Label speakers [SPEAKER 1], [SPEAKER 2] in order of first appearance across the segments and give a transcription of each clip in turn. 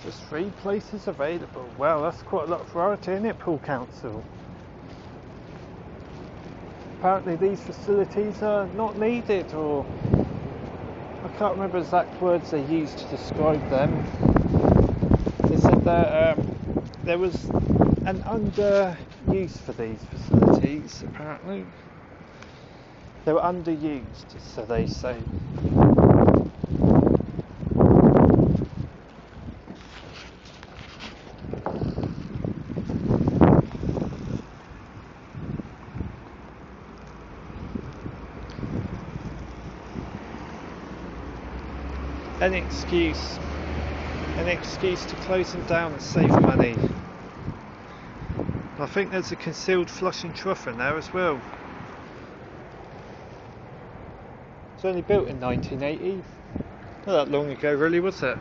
[SPEAKER 1] Just 3 places available. Well, that's quite a lot of variety, isn't it, Poole Council? Apparently these facilities are not needed, or I can't remember exact words they used to describe them. They said that there was an underuse for these facilities, apparently. They were underused, so they say. An excuse to close them down and save money. I think there's a concealed flush and trough in there as well. It's only built in 1980. Not that long ago really, was it?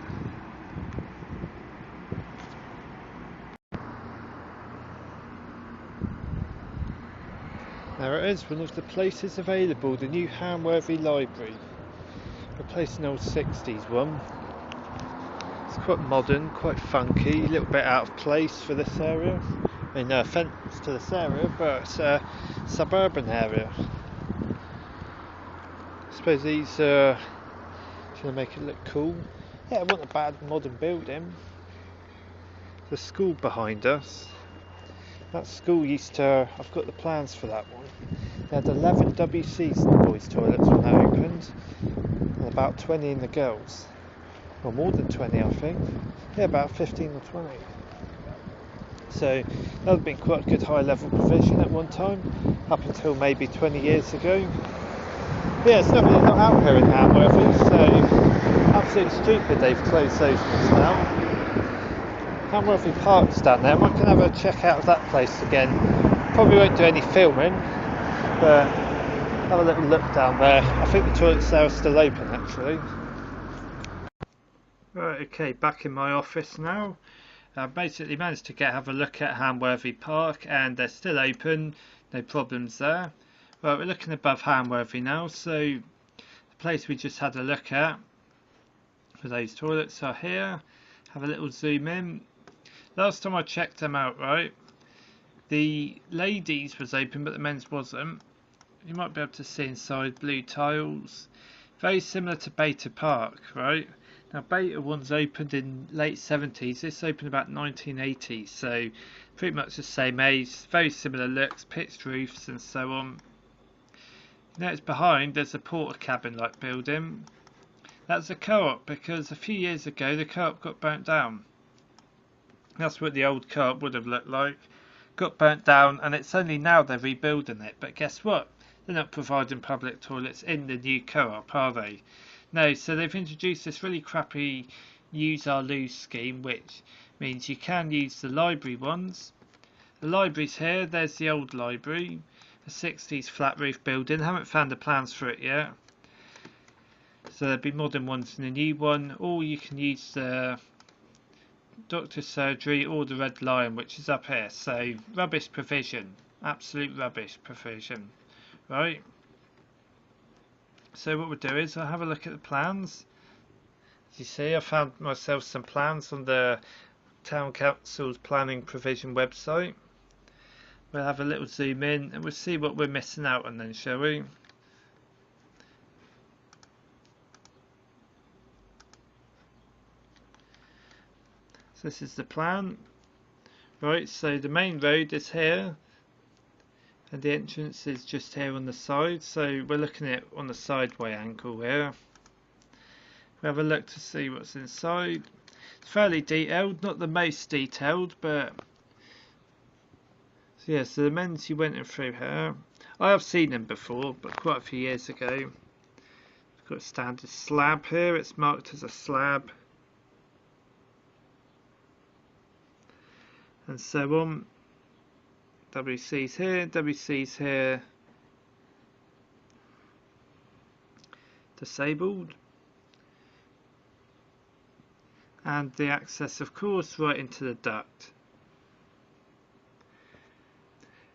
[SPEAKER 1] There it is, one of the places available, the new Hamworthy Library. Replacing an old 60s one. It's quite modern, quite funky, a little bit out of place for this area. I mean, no offence to this area, but it's a suburban area. I suppose he's trying to make it look cool. Yeah, it wasn't a bad modern building. The school behind us. That school used to, I've got the plans for that one. They had 11 WCs in the boys' toilets when they opened, and about 20 in the girls. Or more than 20, I think. Yeah, about 15 or 20. So that would have been quite a good high level provision at one time, up until maybe 20 years ago. Yeah, it's definitely not out here in Hamworthy, so absolutely stupid they've closed those ones now. Hamworthy Parkstone there, I might have a check out of that place again. Probably won't do any filming, but have a little look down there. I think the toilets there are still open actually. Right, okay, back in my office now. I basically managed to have a look at Hamworthy Park, and they're still open, no problems there. Right, we're looking above Hamworthy now, so the place we just had a look at for those toilets are here. Have a little zoom in. Last time I checked them out, right, the ladies was open but the men's wasn't. You might be able to see inside, blue tiles. Very similar to Beta Park, right? Now Beta one's opened in late 70s, this opened about 1980, so pretty much the same age, very similar looks, pitched roofs and so on. Now it's behind, there's a porter cabin like building. That's a co-op, because a few years ago the co-op got burnt down. That's what the old co-op would have looked like. Got burnt down, and it's only now they're rebuilding it. But guess what? They're not providing public toilets in the new co-op, are they? No, so they've introduced this really crappy use or lose scheme, which means you can use the library ones. The library's here, there's the old library. A 60s flat roof building, haven't found the plans for it yet. So there'll be modern ones in the new one, or you can use the doctor's surgery or the Red Lion, which is up here. So rubbish provision, absolute rubbish provision, right? So what we'll do is I'll have a look at the plans. As you see, I found myself some plans on the Town Council's planning provision website. We'll have a little zoom in and we'll see what we're missing out on then, shall we? So this is the plan. Right, so the main road is here and the entrance is just here on the side, so we're looking at it on the sideway angle here. We'll have a look to see what's inside. It's fairly detailed, not the most detailed, but so yeah, so the men's you went through here. I have seen them before, but quite a few years ago. We've got a standard slab here, it's marked as a slab. And so on. WC's here, WC's here. Disabled. and the access of course right into the duct.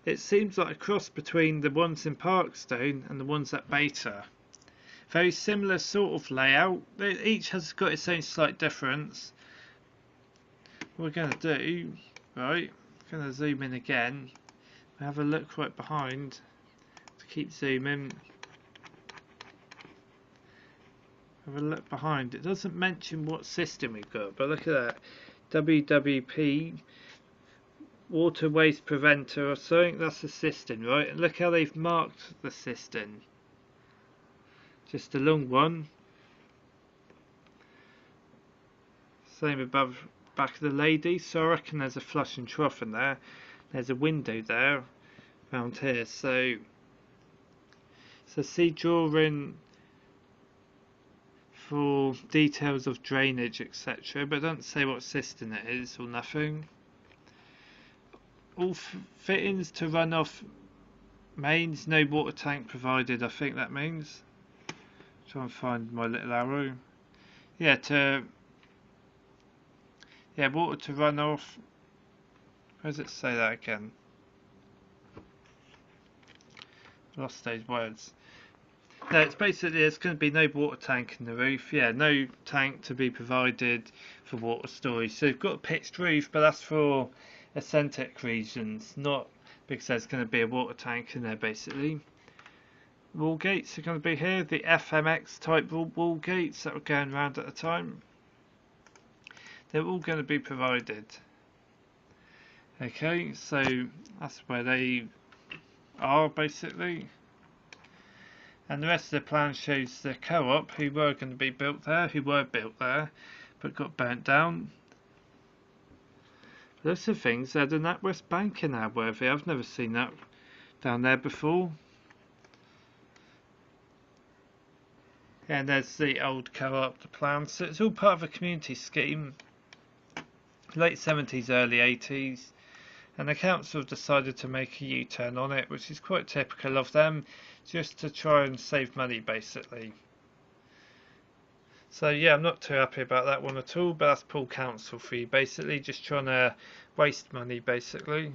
[SPEAKER 1] It seems like a cross between the ones in Parkstone and the ones at Beta. Very similar sort of layout. Each has got its own slight difference. What we're going to do, right, I'm going to zoom in again. Have a look right behind. To keep zooming. Have a look behind. It doesn't mention what system we've got, but look at that. WWP. Water waste preventer or something, that's the cistern, right? And look how they've marked the cistern. Just a long one. Same above back of the lady, so I reckon there's a flush and trough in there. There's a window there around here, so see drawing for details of drainage, etc., but don't say what cistern it is or nothing. All fittings to run off mains, no water tank provided, I think that means. Try and find my little arrow. Yeah, water to run off. Where does it say that again? Lost those words. No, it's basically there's going to be no water tank in the roof. Yeah, no tank to be provided for water storage. So you've got a pitched roof, but that's for aesthetic reasons, not because there's going to be a water tank in there basically. Wall gates are going to be here, the FMX type wall gates that were going around at the time. They're all going to be provided. Okay, so that's where they are basically. And the rest of the plan shows the co-op who were going to be built there, but got burnt down. Lots of things. They're the NatWest Bank in Hamworthy. I've never seen that down there before. And there's the old co-op, the plan. So it's all part of a community scheme. Late 70s, early 80s. And the council decided to make a U-turn on it, which is quite typical of them, just to try and save money basically. So yeah, I'm not too happy about that one at all, but that's Poole Council for you basically, just trying to waste money basically.